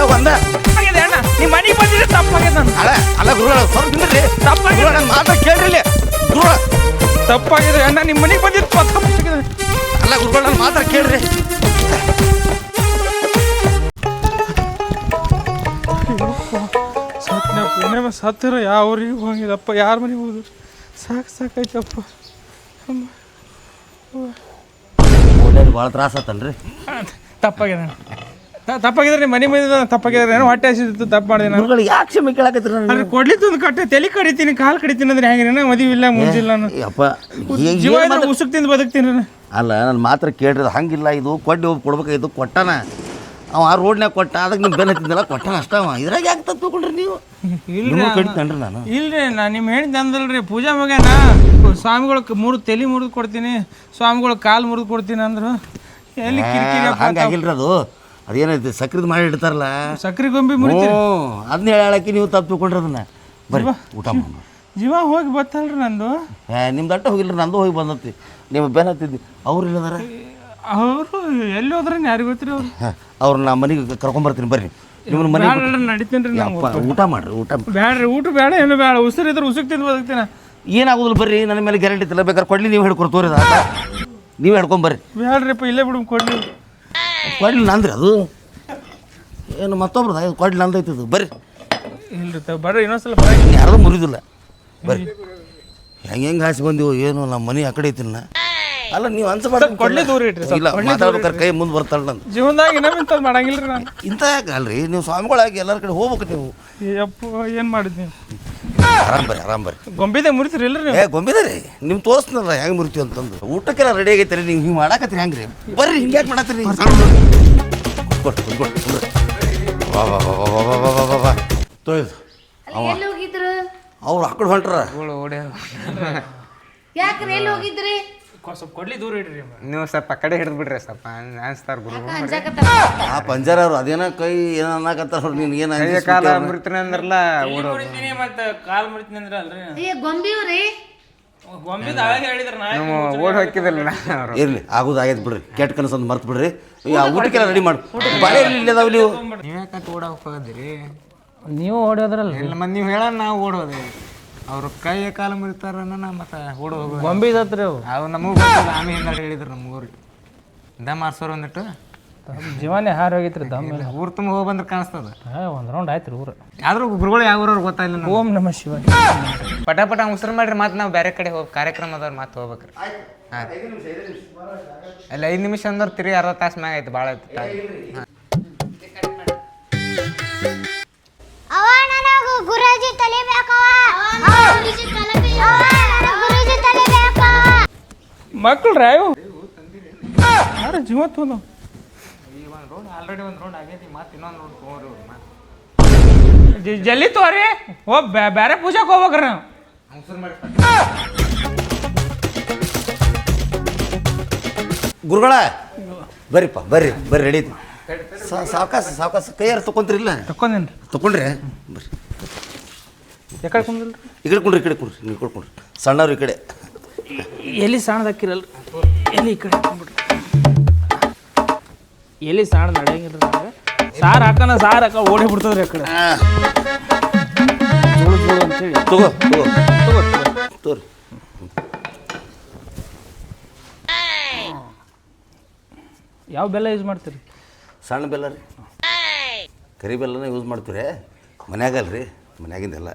ಆಗಿದೆ ಅಣ್ಣ. ನಿಮ್ಮ ಮನೆಗೆ ಬಂದಿದ್ರೆ ತಪ್ಪಾಗಿದೆ ನಾನು. ಅಲ್ಲ ಗುರುಗಳ ಸ್ವಲ್ಪ ನಿಂದ್ರಿ. ತಪ್ಪಾಗಿದೆ. ನನ್ನ ಮಾತ್ರ ಕೇಳ್ರಿ ಗುರುಗಳ. ತಪ್ಪಾಗಿದೆ ಅಣ್ಣ. ನಿಮ್ಮ ಮನೆಗೆ ಬಂದಿದ್ದು ತಪ್ಪಾಗಿದೆ. ಅಲ್ಲ ಗುರುಗಳ ನನ್ನ ಮಾತ್ರ ಕೇಳ್ರಿ. ಸತ್ತಿರ ಯಾವ ಊರಿಗೆ ಹೋಗಿದಪ್ಪ, ಯಾರ ಮನೆಗೆ ಹೋದ್ರು ಸಾಕಾಯ್ತಪ್ಪ. ಓಡಾಡಿ ಭಾಳ ತ್ರಾಸ ಆತಲ್ರಿ. ತಪ್ಪಾಗಿದೆ ತಪ್ಪಾಗಿದ್ರೆ ನಿಮ್ಮ ಮನೆ ಬಂದಿದ್ದ ತಪ್ಪಾಗಿದ್ರೆ ಏನೋ ಹೊಟ್ಟೆ ಹಸಿದಿತ್ತು ತಪ್ಪು ಮಾಡಿದೆ ನಾನು. ಗುರುಗಳು ಯಾಕೆ ಕ್ಷಮೆ ಕೇಳಕತ್ತೀರಿ ಅದ್ರ ಕೊಡ್ಲಿತ್ತು ಒಂದು ಕಟ್ಟೆ ತಲೆ ಕಡಿತೀನಿ ಕಾಲು ಕಡಿತೀನಿ ಅಂದ್ರೆ ಹೆಂಗ್ರಿ ಮದುವೆ ಇಲ್ಲ ಮುಂಜಿಲ್ಲ ನಾನು. ಯಪ್ಪ ಜೀವ ಇದ್ರೆ ಉಸುಕ್ ತಿಂದು ಬದುಕ್ತೀನಿ ನಾನು. ಅಲ್ಲ ನನ್ನ ಮಾತ್ರ ಕೇಳ್ರಿ ಹಂಗಿಲ್ಲ. ಇದು ಕೊಡ್ಡಿ ಹೋಗಿ ಕೊಡ್ಬೇಕಾಗಿದ್ದು ಕೊಟ್ಟಾನ ಅವ. ಆ ರೋಡ್ನಾಗ ಕೊಟ್ಟ ಅದಕ್ಕೆ ನೀವು ಬೆನ್ನ ಹತ್ತಿದ್ದಲ್ಲ ಕೊಟ್ಟಾನ ಅಷ್ಟ. ಅವ ಇದ್ರಾಗ ಯಾಕೆ ತಪ್ಪಿಕೊಂಡ್ರಿ ನೀವು? ಇಲ್ರಿ ಕಡಿತೇನ್ರಿ ನಾನು? ಇಲ್ರಿ ನಾನು ನಿಮ್ಮ ಹೇಳಿದ್ದೆ ಅಂದಲ್ರಿ ಪೂಜಾ ಮಗನ ಸ್ವಾಮಿಗಳು ತಲೆ ಮುರಿದು ಕೊಡ್ತೀನಿ, ಸ್ವಾಮಿಗಳು ಕಾಲು ಮುರಿದು ಕೊಡ್ತೀನಿ ಅಂದ್ರು. ಎಲ್ಲಿ ಕಿರಿಕಿರಿ ಹಂಗಾಗಿಲ್ರಿ ಅದು. ಅದೇನೈತಿ ಸಕ್ರಿದು ಮಾಡಿ ಇಡ್ತಾರಲ್ಲ ಸಕ್ರೆ ಗೊಂಬಿ ಮುರಿತೀರಿ. ಅದನ್ನ ಹೇಳಕ್ಕೆ ನೀವು ತಪ್ಪಿಕೊಂಡ್ರಿ ಅದನ್ನ. ಬರ್ರಿ ಊಟ ಮಾಡಿ. ಜೀವ ಹೋಗಿ ಬತ್ತಲ್ರಿ ನಂದು. ನಿಮ್ದು ಅಟ್ಟ ಹೋಗಿಲ್ರಿ ನಂದು ಹೋಗಿ ಬಂದತ್ತಿ. ನೀವು ಬೆನ್ನ ಹತ್ತಿದ್ದಿ ಅವ್ರು ಇಲ್ಲದಾರ. ಅವರು ಎಲ್ಲಿ ಹೋದ್ರೆ ಯಾರಿಗೆ ಗೊತ್ತಿರಿ ಅವ್ರು. ಅವ್ರನ್ನ ಮನೆಗೆ ಕರ್ಕೊಂಬರ್ತೀನಿ ಬರ್ರಿ. ನಿಮ್ಮನ್ನ ಮನೆ ನಡಿತೀನಿ ರೀ ನಾವು. ಊಟ ಮಾಡ್ರಿ. ಊಟ ಬೇಡ್ರಿ ಊಟ ಬೇಡ ಏನು ಬೇಡ. ಉಸಿರಿದ್ರೆ ಉಸುಕ್ ತಿಂದು ಬದುಕ್ತೀನಿ. ಏನಾಗೋದಿಲ್ಲ ಬರ್ರಿ. ನನ್ನ ಮೇಲೆ ಗ್ಯಾರಂಟಿ ಇಲ್ಲ. ಬೇಕಾದ್ರೆ ಕೊಡ್ಲಿ ನೀವು ಹಿಡ್ಕೊಡ್ ತೋರಿದ ನೀವು ಹಿಡ್ಕೊಂಬರ್ರಿ. ಬೇಡ್ರಿಪ್ಪ ಇಲ್ಲೇ ಬಿಡು ಕೊಡ್ಲಿ. ಕೊಡ್ಲಿ ನಂದ್ರಿ ಅದು ಏನು ಮತ್ತೊಬ್ರದ ಕೊಡ್ಲಿ ನಂದೈತದು. ಬರ್ರಿ ಇಲ್ರಿ ಬರ್ರಿ ಇನ್ನೊಂದ್ಸಲ ಯಾರ್ದು ಮುರಿದಿಲ್ಲ. ಬರ್ರಿ ಹೆಂಗೆ ಹಾಸಿ ಬಂದೀವು ಏನು ನಮ್ಮ ಮನೆ ಆ ಕಡೆ ಐತಿನ. ಅಲ್ಲ ನೀವು ಅನ್ಸಬಾರ್ದು ಕೊಡ್ಲಿ ದೂರ ಇಟ್ರಿ. ಇಲ್ಲ ಮಾತಾಡ್ಬೇಕಾರೆ ಕೈ ಮುಂದೆ ಬರ್ತಾಳೆ ನಂದು. ಜೀವನದಾಗ ಇನ್ನೊಂದು ಮಾಡಂಗಿಲ್ರಿ ನಾನು. ಇಂಥ ಯಾಕೆ ಅಲ್ರಿ ನೀವು ಸ್ವಾಮಿಗಳಾಗಿ ಎಲ್ಲರ ಕಡೆ ಹೋಗ್ಬೇಕು ನೀವು. ಅಪ್ಪ ಏನು ಮಾಡಿದ್ನಿ. ಆರಾಮ್ ಬರ್ರಿ. ಗೊಂಬಿದೆ ಮುರಿತೀರಿ ಇಲ್ರಿ ನೀವು? ಗೊಂಬಿದೆ ರೀ ನಿಮ್ಗೆ ತೋರಿಸ್ನಲ್ಲ ಹೆಂಗೆ ಮುರಿತೀವಿ ಅಂತಂದು. ಊಟಕ್ಕೆಲ್ಲ ರೆಡಿ ಆಗೈತೆ ರೀ. ನೀವು ಹಿಂಗೆ ಮಾಡಾಕತ್ತೀರಿ ಹೆಂಗೆ ರೀ? ಬರ್ರಿ ಹಿಂಗೆ ಯಾಕೆ ಮಾಡತ್ತೀರಿ? ತೊಯ್ದು ಎಲ್ಲಿ ಹೋಗಿದ್ರು? ಅವ್ರು ಆಕಡೆ ಹೊಂಟ್ರ. ಯಾಕ್ರಿ ಎಲ್ಲಿ ಹೋಗಿದ್ರಿ? ಸ್ವಲ್ಪ ಕೊಡ್ಲಿ ದೂರ ಇಡ್ರಿ ನೀವು ಸ್ವಲ್ಪ ಕಡೆ ಹಿಡಿದು ಬಿಡ್ರಿ ಸ್ವಲ್ಪ ಅನ್ಸ್ತಾರ ಗುರು ಆ ಪಂಜರ ಅವ್ರು ಅದೇನೋ ಕೈ ಏನೋ ಅನ್ನಕತ್ತಾರ ಅವ್ರು ನಿನ್ಗೇನು ಕೈಯ ಕಾಲ ಮುರಿತೀನಿ ಅಂದ್ರಲ್ಲ ಮುರಿತೀನಿ ಮತ್ತೆ ಕಾಲ್ ಮುರಿತೀನಿ ಅಂದ್ರೆ ಅಲ್ರಿ ಗೊಂಬಿವ್ರಿ ಗೊಂಬಿದ ಅವಾಗ ಹೇಳಿದ್ರ ನಾವು ಓಡ್ ಹಾಕಿದಲ್ಲ ಅವರು ಇರ್ಲಿ ಆಗೋದು ಆಗೈತೆ ಬಿಡ್ರಿ ಕೆಟ್ಟ ಕನಸೊಂದು ಮರ್ತು ಬಿಡ್ರಿ ಊಟಕ್ಕೆಲ್ಲ ರೆಡಿ ಮಾಡಿ ಬಾಳೆ ಇಲ್ಲಿ ಅದಾವ ನೀವು ನೀವು ಯಾಕಂತ ಓಡಾಕ್ ಹೋಗದ್ರಿ ನೀವು ಓಡೋದ್ರಲ್ಲ ಇಲ್ಲ ಮತ್ತೆ ನೀವು ಹೇಳ ನಾವು ಓಡೋದೆ ಅವ್ರು ಕೈಯ ಕಾಲ ಮುರಿತಾರ ಮತ್ತೆ ಓಡ್ ಹೋಗೋದು ಗೊಂಬಿದತ್ರಿ ಅವು ನಮಗೆ ಆಮೇಲೆ ಹಿಂದೆ ಹೇಳಿದ್ರು ನಮ್ಮ ಊರಿಗೆ ದಮ್ ಆರ್ಸೋರು ಅಂದಿಟ್ಟು ಜೀವನೇ ಹಾರಿ ಹೋಗಿತ್ರಿ ದಮ್ ಊರು ತುಂಬ ಹೋಗಿ ಬಂದ್ರೆ ಕಾಣಿಸ್ತದ ಒಂದು ರೌಂಡ್ ಆಯ್ತು ರೀ ಊರು ಆದ್ರೂ ಗುರುಗಳು ಯಾವ ಊರವ್ರು ಗೊತ್ತಾಗಿಲ್ಲ ನಮ್ಗೆ. ಓಂ ನಮ ಶಿವ ಪಟ ಪಟ ಉಸಿರು ಮಾಡ್ರಿ ಮತ್ತೆ ನಾವು ಬೇರೆ ಕಡೆ ಹೋಗಿ ಕಾರ್ಯಕ್ರಮ ಅದಾರ ಮತ್ತೆ ಹೋಗ್ಬೇಕ್ರಿ ಹಾಂ ಅಲ್ಲಿ 5 ನಿಮಿಷ ಅಂದ್ರೆ ತಿರುಗಿ ಅರ್ಧ ತಾಸು ಮ್ಯಾಗ ಆಯ್ತು ಭಾಳ ಆಯ್ತು ಅವ ನನಗೂ ಗುರೂಜಿ ತಲಿಬೇಕವ ಗುರೂಜಿ ತಲಿಬೇಕವ ಮಕ್ಕಳು ರಾಯು ಯಾರು ಜೀವ ತೊಂದು ರೋಡ್ ಆಲ್ರೆಡಿ ಒಂದು ರೋಡ್ ಆಗೈತಿ ಮತ್ತೆ ಇನ್ನೊಂದು ರೋಡ್ ತೊಗೊಳ್ರಿ ಜಲ್ದಿ ತೋರಿ ಓ ಬೇರೆ ಪೂಜಾಕ್ಕೆ ಹೋಗ್ಬೇಕ್ರಿ ನಾವು ಉಸಿರು ಮಾಡಿ ಗುರುಗಳ ಬರ್ರಿಪ್ಪ ಬರ್ರಿ ರೆಡಿ ಸಾವಕಾಶ ಕೈಯಾರು ತೊಗೊಂತೀರಿಲ್ಲ ತಕೊಂದೇನ್ರಿ ತೊಗೊಂಡ್ರೆ ಬರ್ರಿ ಯಾಕಡೆ ಕುಂದಿಲ್ರಿ ಈ ಕಡೆ ಕುಂಡ್ರಿ ನೀವು ಕೊಡ್ಕೊಂಡ್ರಿ ಸಣ್ಣವ್ರು ಈ ಕಡೆ ಎಲ್ಲಿ ಸಾಣದಾಕಿರಲ್ರಿ ಎಲ್ಲಿ ಈ ಕಡೆ ಹಾಕೊಂಡ್ಬಿಡ್ರಿ ಎಲ್ಲಿ ಸಾಣ ನಡೆಯಂಗಿಲ್ಲ ಸಾರು ಹಾಕನ ಸಾರು ಹಾಕ ಓಡಿ ಬಿಡ್ತದ್ರಿ ಆ ಕಡೆ ಜೋಳು ಅಂತೇಳಿ ತಗೋ ತಗೋರಿ ಯಾವ ಬೆಲ್ಲ ಯೂಸ್ ಮಾಡ್ತೀರಿ ಸಣ್ಣ ಬೆಲ್ಲ ರೀ ಕರಿ ಬೆಲ್ಲನ ಯೂಸ್ ಮಾಡ್ತೀರಿ ಮನ್ಯಾಗಲ್ರಿ ಮನ್ಯಾಗಿಂದೆಲ್ಲ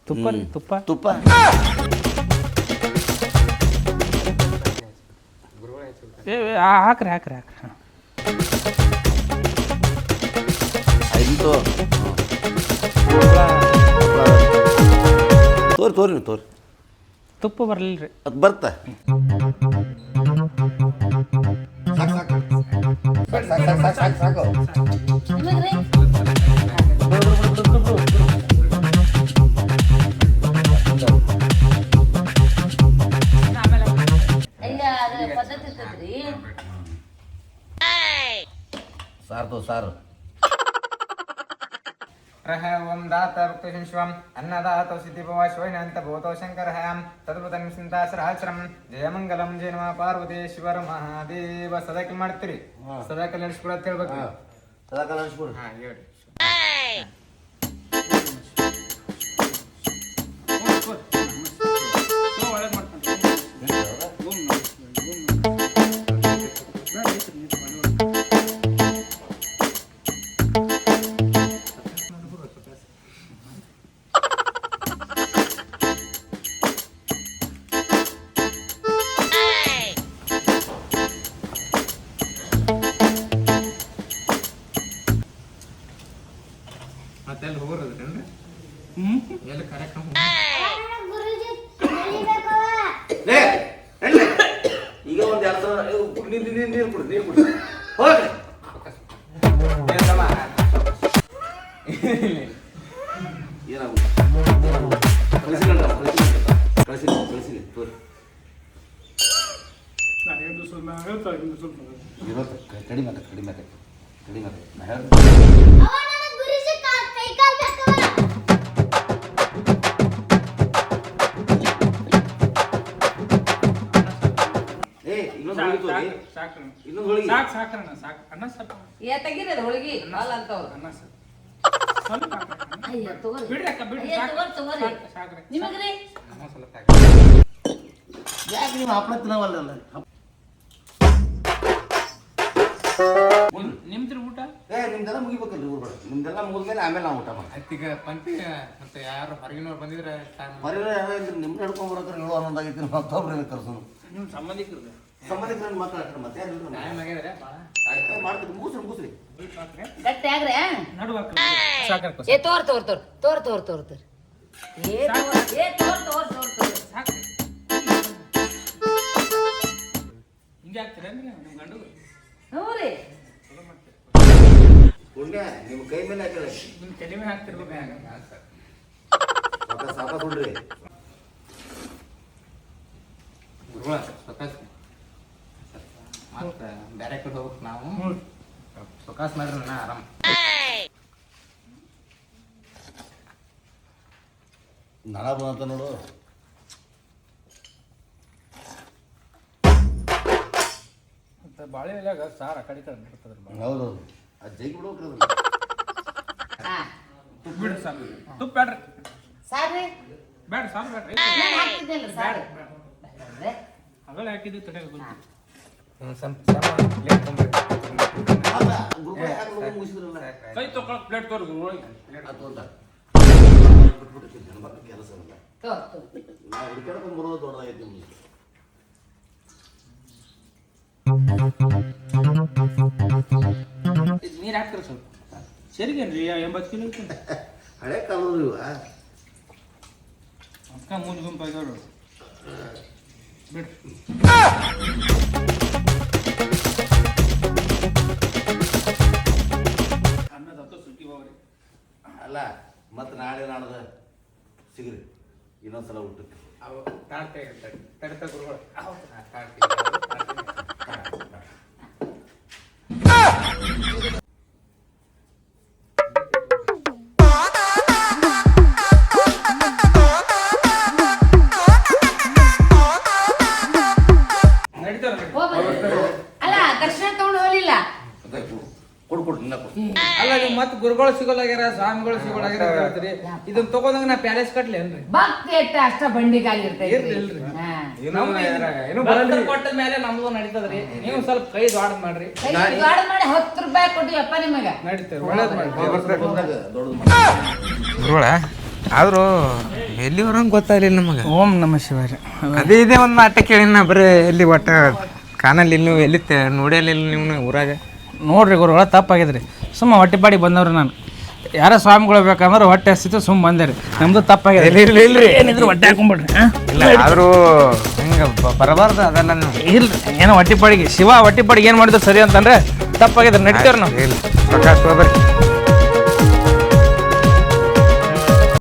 ತುಪ್ಪ ರೀ ತುಪ್ಪ ಹಾಕ್ರಿ ಇಂತು ತೋರಿ ತುಪ್ಪ ಬರ್ಲಿಲ್ಲ ರೀ ಅದು ಬರ್ತಾ ಸಾಕು ಸಾರು ಓಂ ದಾತ ಭಕ್ತಶಂ ಶಿವಂ ಅನ್ನದಾತ ಸಿದ್ಧಿಭವ ಶಿವೈನಂತ ಭೂತೋ ಶಂಕರಃ ತದ್ಭುತಂ ಸಿಂತಾಸರಾಚರಂ ಜಯಮಂಗಲಂ ಜಯ ನಮಃ ಪಾರ್ವತಿ ಶಿವರ ಮಹಾದೇವ ಸದಾಕಲ್ ಮಾಡ್ತೀರಿ ಸದಾಕಲ್ ನಡೆಸ್ಕೊಡ ಅಂತ ಹೇಳ್ಬೇಕು ಸದಾಕಾಲ ಅನ್ಸ್ಬಿಡ್ರಿ ಹಾಂ ಹೇಳಿ ಮತ್ತೆಲ್ಲಿ ಹೋಗೋರದ್ರೇನ್ರಿ ಎಲ್ಲಿ ಕಾರ್ಯಕ್ರಮ ಗುರೂಜಿ ತಲಿಬೇಕವ ಈಗ ಒಂದು 2 ಸಲ ನೀರು ಕುಡ್ರಿ ಹೋಗ್ರಿ ಏನಾಗುತ್ತೆ ಕಳಿಸಿ ತೋರಿ ಕಡಿಮೆ ನಾ ಹೇಳ್ತೀನಿ ಅವ ನನಗೆ ಗುರೂಜಿ ಕೈ ಕಾಲ್ ಬೇಕವ ಇನ್ನೊಂದು ಹೋಳಿಗೆ ಸಾಕ್ರಿ ಅನ್ನ ಸಾಕು ತೆಗೀರಿ ಅದು ಹೋಳಿಗೆ ಹಾಲು ಅಂತವ್ರು ಅನ್ನ ಸಾಕು ಅಯ್ಯ ತಗೋರಿ ಬಿಡ್ರಿ ಅಕ್ಕ ಬಿಡ್ರಿ ತಗೋರಿ ಸಾಕ್ರಿ ನಿಮಗ್ರಿ ಯಾಕೆ ನೀವು ಹಪ್ಪಳ ತಿನ್ನವಲ್ಲ ನಿಮ್ದ್ರಿ ಊಟ ನಿಮ್ದೆಲ್ಲ ಮುಗಿಬೇಕಲ್ರಿ ಊರ್ ನಿಮ್ದೆಲ್ಲ ಮುಗಿದ್ಮೇಲೆ ಆಮೇಲೆ ನಾವು ಊಟ ಮಾಡ್ತೀವಿ ಅತ್ತೀಗ ಪಂತಿ ಮತ್ತೆ ಯಾರು ಹೊರಗಿನವ್ರು ಬಂದಿದ್ರೆ ಮರಿಯಲ್ಲ ಯಾರು ಇಲ್ರಿ ನಿಮ್ಗೆ ಹಿಡ್ಕೊಂಡ್ ಬರೋಕ್ರೆ 7 11 ಆಗೈತಿ ಮತ್ತೊಬ್ರು ಕರ್ಸೋನು ನಿಮ್ಮ ಸಂಬಂಧಿಕರು ಸಂಬಂಧಿಕರನ್ನ ಮಾತಾಡ್ತಾರೆ ಮತ್ತೆ ಯಾರು ಟೈಮ್ ಆಗಿದ್ರೆ ಮಾಡ್ತೀವಿ ಮುಗಿಸ್ರಿ ಗಟ್ಟಿ ಆಗ್ರೆ ನಡುವಾಕ್ರಿ ಸಾಕ್ರಿ ಏ ತೋರ್ ಏ ತೋರ್ ಸಾಕ್ರಿ ಹಿಂಗೆ ಆಗ್ತೀರೇನ್ರಿ ನಿಮ್ಮ ಗಂಡು ಹ್ಞೂ ರೀ ಪುಣ್ಯ ನಿಮ್ಮ ಕೈ ಮೇಲೆ ಹಾಕಿಲ್ಲ ನಿಮ್ಮ ಕಡಿಮೆ ಹಾಕ್ತಿರ್ಬೇಕು ಸಾಕ ನೋಡ್ರಿ ಗುರುಗಳ ಕಾಸು ಮಾಡ್ರಿ ನಾ ಆರಾಮ್. ನಳ ಬಂತ ನೋಡು. ಬಾಳೆ ಎಲೆಯಾಗ ಸಾರು ಆ ಕಡೆ ಬರ್ತದ್ರಿ. ಹೌದೌದು ಅದು ಜೈಗಿ ಬಿಡ್ಬೇಕ್ರಿ ಅದನ್ನ. ತುಪ್ಪ ಬಿಡ್ರಿ ಸಾರು. ತುಪ್ಪ ಬೇಡ್ರಿ. ಸಾರಿ ಬೇಡ ಸಾರು ಬೇಡ್ರಿ. ಹಾಕ್ತಿದ್ದಿಲ್ಲ ಸಾರು ಅಗಳೆ ಹಾಕಿದ್ದು ತಡೆಗೆ ಬಂತು. ಮುಗಿಸಿದ್ರಲ್ಲ ಕೈ ತೊಗೊಳಕ್ ಪ್ಲೇಟ್ ತೋರ್ಗು ಒಳಗೆ. ಅದು ಅಂತ ಬಿಟ್ಬಿಟ್ಟು ಜನಬಕ್ಕ ಕೆಲಸ ಇಲ್ಲ. ತೋ ನಾವು ಹುಡುಕಾಡ್ಕೊಂಡು ಬರೋದು ದೊಡ್ಡದಾಗೈತಿ ನಿಮ್ಗೆ. ನೀರು ಹಾಕ್ತಾರೆ ಸ್ವಲ್ಪ. ಸರಿಗೇನ್ರಿ 80 ಕಿಲೋ ಐತಿ. ಹಳೆ ಕಾಲದ ಇವ ಅಕ್ಕ ಮೂರು ಗುಂಪು ಆಗ್ಯಾವ್ರು ಬಿಡ್ರಿ. ಅನ್ನದ ಹತ್ತು ಸುಟ್ಟಿ ಹೋಗ್ರಿ. ಅಲ್ಲ ಮತ್ತೆ ನಾಳೆ ನಾಡ್ದ ಸಿಗ್ರಿ ಇನ್ನೊಂದ್ಸಲ ಊಟಕ್ಕೆ. ಅವು ತಾಡ್ತೇ ತಡ್ತ ಗುರುಗಳು. ಅಲ್ಲ ದರ್ಶನ ತಗೊಂಡು ಹೋಗ್ಲಿಲ್ಲ. ಕೊಡು ನಿನ್ನ ಕೊಡು. ಅಲ್ಲ ನೀವು ಮತ್ತೆ ಗುರುಗಳು ಸಿಗೋಲಾಗ್ಯಾರ ಸ್ವಾಮಿಗಳು ಸಿಗೋಲಾಗ್ಯಾರ ಅಂತ ಹೇಳ್ತೀರಿ. ಇದನ್ನ ತಗೊಂಡಂಗ ನಾ ಪ್ಯಾಲೇಸ್ ಕಟ್ಲೇನ್ರಿ? ಭಕ್ತಿ ಎಟ್ಟ ಅಷ್ಟ ಬಂಡಿಗಾಲಿ ಇರ್ತೈತಿ. ಭಕ್ತರು ಕೊಟ್ಟ ಮೇಲೆ ನಮ್ದು ನಡೀತದ್ರಿ. ನೀವು ಸ್ವಲ್ಪ ಕೈ ದೊಡ್ಡ ಮಾಡ್ರಿ. ಮಾಡಿ 10 ರೂಪಾಯಿ ಕೊಟ್ಟಿವಪ್ಪ ನಿಮಗ. ನಡೀತೇವೆ ಒಳ್ಳೇದ್ ಮಾಡ್ರಿ. ದೊಡ್ಡದು ಗುರುಗಳ ಆದ್ರೂ ಎಲ್ಲಿವರಂಗೆ ಗೊತ್ತಾಗಲಿಲ್ಲ ನಮಗೆ. ಓಂ ನಮ ಶಿವಾಯ. ಅದೇ ಇದೇ ಒಂದು ಮಾಟ ಕೇಳಿನ ಬರೀ ಎಲ್ಲಿ ಒಟ್ಟ ಕಾನಲ್ಲಿ ಇನ್ನು ಎಲ್ಲಿ ನೋಡಿಯಲಿಲ್ಲ ನೀವು ಊರಾಗ. ನೋಡ್ರಿ ಗುರುಗಳ ತಪ್ಪಾಗಿದ್ರಿ. ಸುಮ್ಮ ಹೊಟ್ಟೆ ಪಾಡಿ ಬಂದವ್ರಿ. ನಾನು ಯಾರ ಸ್ವಾಮಿಗಳು ಬೇಕಂದ್ರೆ ಹೊಟ್ಟೆ ಹಸಿತು ಸುಮ್ಮ ಬಂದೆ ರೀ. ನಮ್ದು ತಪ್ಪಾಗಿದೆ. ಇಲ್ರಿ ಏನಿದ್ರು ಹೊಟ್ಟೆ ಹಾಕೊಂಬಿಡ್ರಿ. ಇಲ್ಲ ಆದ್ರೂ ಹಿಂಗೆ ಬರಬಾರ್ದು ಅದೆಲ್ಲ ನೀವು. ಇಲ್ರಿ ಏನೋ ಹೊಟ್ಟೆ ಪಾಡಿಗೆ ಶಿವ ಹೊಟ್ಟೆ ಪಾಡಿಗೆ ಏನು ಮಾಡಿದ್ರು ಸರಿ ಅಂತಂದ್ರೆ ತಪ್ಪಾಗಿದ್ರೆ ನಡೀತೇವ್ರಿ ನಾವು. ಇಲ್ಲ ಬರ್ರಿ.